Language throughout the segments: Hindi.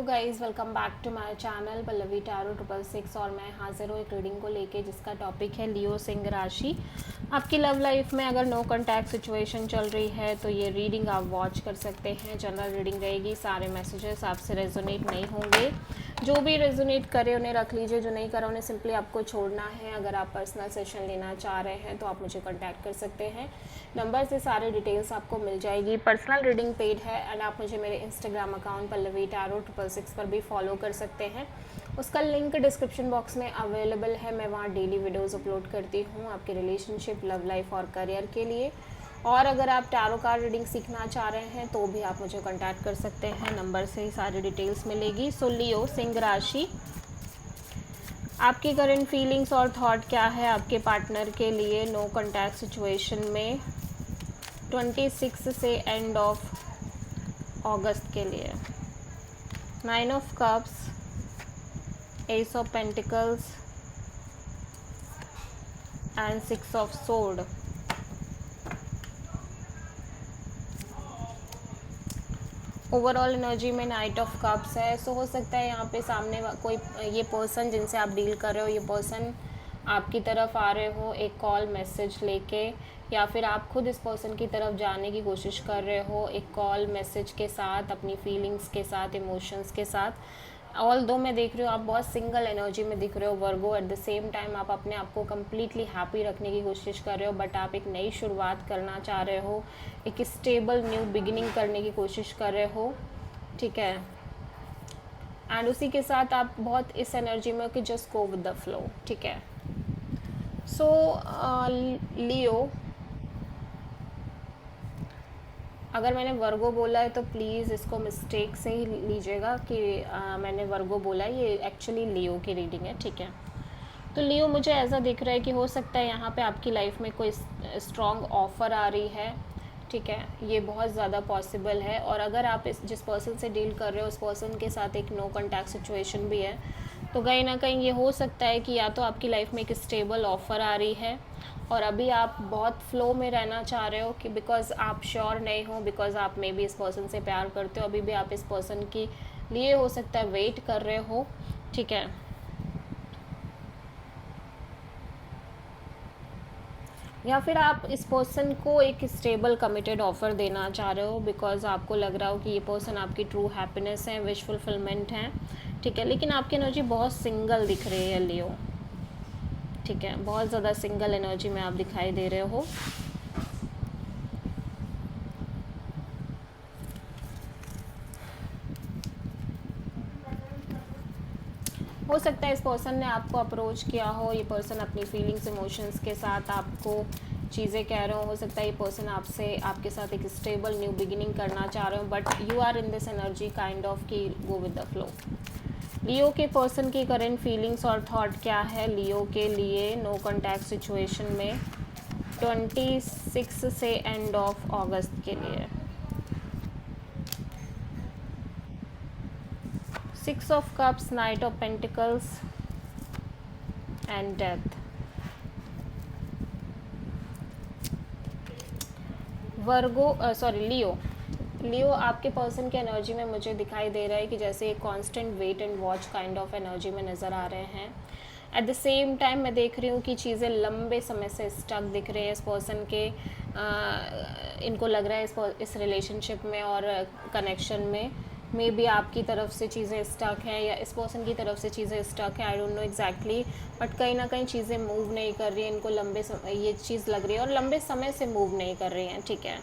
Hello guys, welcome back to my channel Pallavi tarot 666 और मैं हाजिर हूँ एक रीडिंग को लेके जिसका टॉपिक है लियो सिंह राशि। आपकी लव लाइफ में अगर नो कॉन्टैक्ट सिचुएशन चल रही है तो ये रीडिंग आप वॉच कर सकते हैं। जनरल रीडिंग रहेगी, सारे मैसेजेस आपसे रेजोनेट नहीं होंगे। जो भी रेजोनेट करे उन्हें रख लीजिए, जो नहीं करा उन्हें सिंपली आपको छोड़ना है। अगर आप पर्सनल सेशन लेना चाह रहे हैं तो आप मुझे कॉन्टैक्ट कर सकते हैं। नंबर से सारे डिटेल्स आपको मिल जाएगी। पर्सनल रीडिंग पेड है एंड आप मुझे मेरे इंस्टाग्राम अकाउंट पल्लवी टैरो 666 पर भी फॉलो कर सकते हैं। उसका लिंक डिस्क्रिप्शन बॉक्स में अवेलेबल है। मैं वहाँ डेली वीडियोस अपलोड करती हूँ आपके रिलेशनशिप, लव लाइफ और करियर के लिए। और अगर आप टैरो कार्ड रीडिंग सीखना चाह रहे हैं तो भी आप मुझे कॉन्टैक्ट कर सकते हैं। नंबर से ही सारी डिटेल्स मिलेगी। सो लियो सिंह राशि, आपकी करंट फीलिंग्स और थॉट क्या है आपके पार्टनर के लिए नो कॉन्टैक्ट सिचुएशन में 26 से एंड ऑफ अगस्त के लिए। 9 of cups, S of pentacles and 6 of sword. Overall energy में नाइट ऑफ कप्स है। सो हो सकता है यहाँ पे सामने कोई ये पर्सन जिनसे आप डील कर रहे हो, ये पर्सन आपकी तरफ आ रहे हो एक कॉल मैसेज लेके, या फिर आप खुद इस पर्सन की तरफ जाने की कोशिश कर रहे हो एक कॉल मैसेज के साथ, अपनी फीलिंग्स के साथ, इमोशंस के साथ। ऑल दो मैं देख रही हूँ आप बहुत सिंगल एनर्जी में दिख रहे हो वर्गो। एट द सेम टाइम आप अपने आप को कम्प्लीटली हैप्पी रखने की कोशिश कर रहे हो, बट आप एक नई शुरुआत करना चाह रहे हो, एक स्टेबल न्यू बिगिनिंग करने की कोशिश कर रहे हो, ठीक है। एंड उसी के साथ आप बहुत इस एनर्जी में हो कि just go with the flow, ठीक है। सो लियो, अगर मैंने वर्गो बोला है तो प्लीज़ इसको मिस्टेक से ही लीजिएगा कि मैंने वर्गो बोला है। ये एक्चुअली लियो की रीडिंग है, ठीक है। तो लियो मुझे ऐसा दिख रहा है कि हो सकता है यहाँ पे आपकी लाइफ में कोई स्ट्रॉन्ग ऑफ़र आ रही है, ठीक है। ये बहुत ज़्यादा पॉसिबल है। और अगर आप जिस पर्सन से डील कर रहे हो उस पर्सन के साथ एक नो कॉन्टैक्ट सिचुएशन भी है तो कहीं ना कहीं ये हो सकता है कि या तो आपकी लाइफ में एक स्टेबल ऑफ़र आ रही है और अभी आप बहुत फ्लो में रहना चाह रहे हो कि बिकॉज़ आप श्योर नहीं हो, बिकॉज़ आप मे बी इस पर्सन से प्यार करते हो, अभी भी आप इस पर्सन के लिए हो सकता है वेट कर रहे हो, ठीक है। या फिर आप इस पर्सन को एक स्टेबल कमिटेड ऑफ़र देना चाह रहे हो बिकॉज़ आपको लग रहा हो कि ये पर्सन आपकी ट्रू हैप्पीनेस है, विश फुलफिलमेंट है, ठीक है। लेकिन आपकी एनर्जी बहुत सिंगल दिख रही है लियो, ठीक है। बहुत ज़्यादा सिंगल एनर्जी में आप दिखाई दे रहे हो सकता है इस पर्सन ने आपको अप्रोच किया हो, ये पर्सन अपनी फीलिंग्स इमोशंस के साथ आपको चीज़ें कह रहे हो सकता है ये पर्सन आपसे आपके साथ एक स्टेबल न्यू बिगिनिंग करना चाह रहे हो, but you are in this energy kind of कि go with the flow. Leo के पर्सन की करंट फीलिंग्स और थॉट क्या है लियो के लिए नो कॉन्टैक्ट सिचुएशन में 26 से एंड ऑफ अगस्त के लिए। 6 of cups, knight of pentacles and death। लियो आपके पर्सन की एनर्जी में मुझे दिखाई दे रहा है कि जैसे एक constant wait and watch kind of energy में नज़र आ रहे हैं। एट द सेम टाइम मैं देख रही हूँ कि चीज़ें लंबे समय से स्टक दिख रही है इस पर्सन के। इनको लग रहा है इस रिलेशनशिप में और कनेक्शन में मे बी आपकी तरफ से चीज़ें स्टक हैं या इस पर्सन की तरफ से चीज़ें स्टक हैं, I don't know exactly, but कहीं ना कहीं चीज़ें मूव नहीं कर रही हैं। इनको लंबे समय ये चीज़ लग रही है और लंबे समय से मूव नहीं कर रही हैं, ठीक है।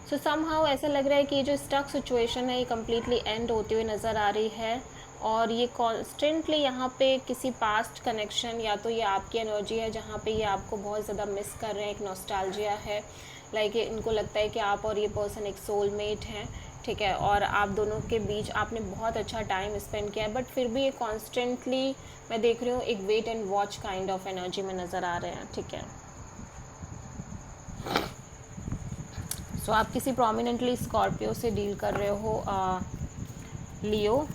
सो समहाउ ऐसा लग रहा है कि ये जो स्टक सिचुएशन है ये कम्प्लीटली एंड होती हुई नज़र आ रही है और ये कॉन्स्टेंटली यहाँ पे किसी पास्ट कनेक्शन, या तो ये आपकी एनर्जी है जहाँ पे ये आपको बहुत ज़्यादा मिस कर रहे हैं, एक नॉस्टैल्जिया है, लाइक इनको लगता है कि आप और ये पर्सन एक सोलमेट हैं, ठीक है। और आप दोनों के बीच आपने बहुत अच्छा टाइम स्पेंड किया है, बट फिर भी ये कॉन्स्टेंटली मैं देख रही हूँ एक wait and watch kind of energy में नज़र आ रहे हैं, ठीक है। सो आप किसी प्रोमिनेंटली स्कॉर्पियो से डील कर रहे हो लियो।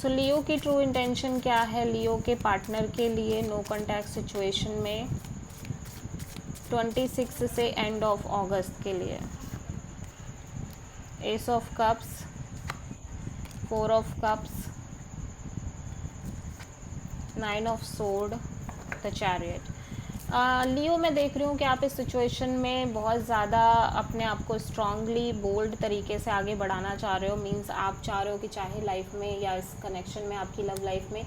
सो लियो की ट्रू इंटेंशन क्या है लियो के पार्टनर के लिए नो कॉन्टैक्ट सिचुएशन में 26 से एंड ऑफ अगस्त के लिए। Ace of cups, 4 of cups, 9 of sword, the chariot. Leo मैं देख रही हूँ कि आप इस सिचुएशन में बहुत ज़्यादा अपने आप को स्ट्रांगली बोल्ड तरीके से आगे बढ़ाना चाह रहे हो। मीन्स आप चाह रहे हो कि चाहे लाइफ में या इस कनेक्शन में, आपकी लव लाइफ में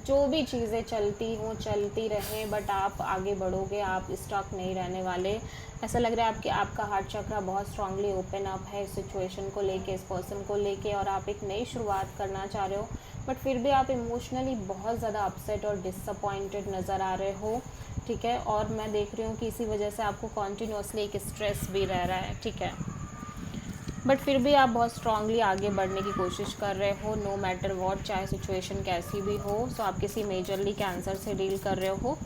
जो भी चीज़ें चलती हों चलती रहें, बट आप आगे बढ़ोगे, आप स्टक नहीं रहने वाले। ऐसा लग रहा है आपका हार्ट चक्रा बहुत स्ट्रांगली ओपन अप है इस सिचुएशन को लेके, इस पर्सन को लेके, और आप एक नई शुरुआत करना चाह रहे हो। बट फिर भी आप इमोशनली बहुत ज़्यादा अपसेट और डिसअपॉइंटेड नज़र आ रहे हो, ठीक है। और मैं देख रही हूँ कि इसी वजह से आपको कॉन्टीन्यूसली एक स्ट्रेस भी रह रहा है, ठीक है। बट फिर भी आप बहुत स्ट्रांगली आगे बढ़ने की कोशिश कर रहे हो, नो मैटर वॉट, चाहे सिचुएशन कैसी भी हो। सो आप किसी मेजरली कैंसर से डील कर रहे हो।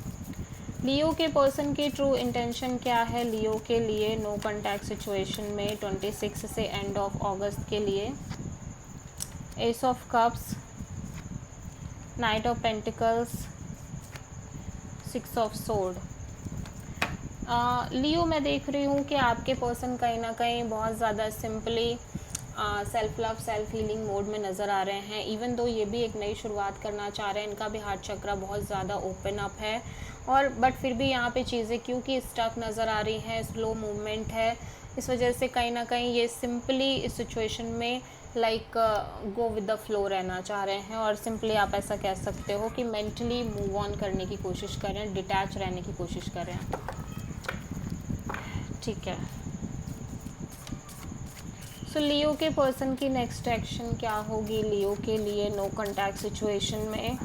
लियो के पर्सन की ट्रू इंटेंशन क्या है लियो के लिए नो कॉन्टैक्ट सिचुएशन में 26 से एंड ऑफ अगस्त के लिए? Ace of cups, knight of pentacles, 6 of sword. Leo मैं देख रही हूँ कि आपके पर्सन कहीं ना कहीं बहुत ज़्यादा simply self love self healing mode में नज़र आ रहे हैं। इवन दो ये भी एक नई शुरुआत करना चाह रहे हैं, इनका भी हार्ट चक्रा बहुत ज़्यादा ओपन अप है, और बट फिर भी यहाँ पे चीज़ें क्योंकि स्टक नज़र आ रही हैं, स्लो मूवमेंट है, इस वजह से कहीं ना कहीं ये सिंपली इस सिचुएशन में like go with the flow रहना चाह रहे हैं। और सिंपली आप ऐसा कह सकते हो कि मेंटली मूव ऑन करने की कोशिश कर रहे हैं, डिटैच रहने की कोशिश कर रहे हैं, ठीक है। सो लियो के पर्सन की नेक्स्ट एक्शन क्या होगी लियो के लिए नो कॉन्टैक्ट सिचुएशन में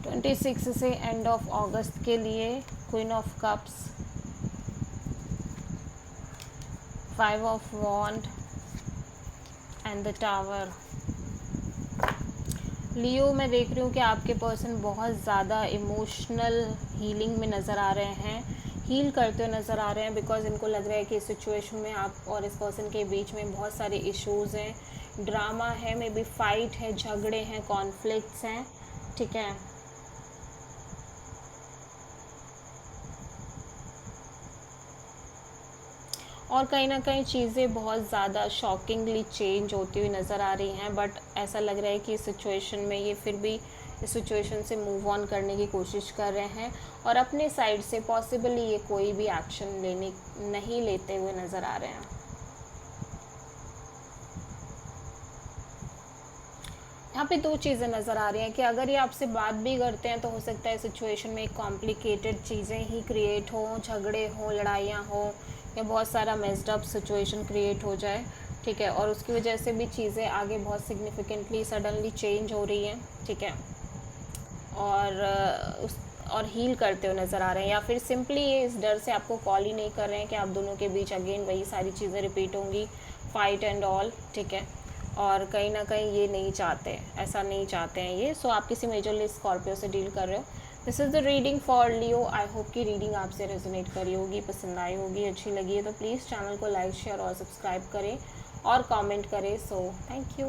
26 से एंड ऑफ अगस्त के लिए? Queen of cups, 5 of wand and the tower. Leo मैं देख रही हूँ कि आपके पर्सन बहुत ज़्यादा इमोशनल हीलिंग में नज़र आ रहे हैं, हील करते हुए नज़र आ रहे हैं, बिकॉज इनको लग रहा है कि इस सिचुएशन में आप और इस पर्सन के बीच में बहुत सारे इश्यूज़ हैं, ड्रामा है, मे बी फाइट है, झगड़े हैं, कॉन्फ्लिक्ट्स हैं, ठीक है। और कहीं ना कहीं चीज़ें बहुत ज़्यादा शॉकिंगली चेंज होती हुई नज़र आ रही हैं, बट ऐसा लग रहा है कि इस सिचुएशन में ये फिर भी इस सिचुएशन से मूव ऑन करने की कोशिश कर रहे हैं, और अपने साइड से पॉसिबली ये कोई भी एक्शन नहीं लेते हुए नज़र आ रहे हैं। यहाँ पे दो चीज़ें नज़र आ रही हैं कि अगर ये आपसे बात भी करते हैं तो हो सकता है सिचुएशन में एक कॉम्प्लिकेटेड चीज़ें ही क्रिएट हो, झगड़े हो, लड़ाइयाँ हो, या बहुत सारा मेस्ड अप सिचुएशन क्रिएट हो जाए, ठीक है। और उसकी वजह से भी चीज़ें आगे बहुत सिग्निफिकेंटली सडनली चेंज हो रही हैं, ठीक है। और हील करते हुए नज़र आ रहे हैं, या फिर सिंपली ये इस डर से आपको कॉल ही नहीं कर रहे हैं कि आप दोनों के बीच अगेन वही सारी चीज़ें रिपीट होंगी, फाइट एंड ऑल, ठीक है। और कहीं ना कहीं ये नहीं चाहते, ऐसा नहीं चाहते हैं ये। सो आप किसी मेजरली स्कॉर्पियो से डील कर रहे हो। This is the reading for Leo. I hope कि रीडिंग आपसे रेजोनेट करी होगी, पसंद आई होगी, अच्छी लगी है तो प्लीज़ चैनल को लाइक शेयर और सब्सक्राइब करें और कमेंट करें। So thank you.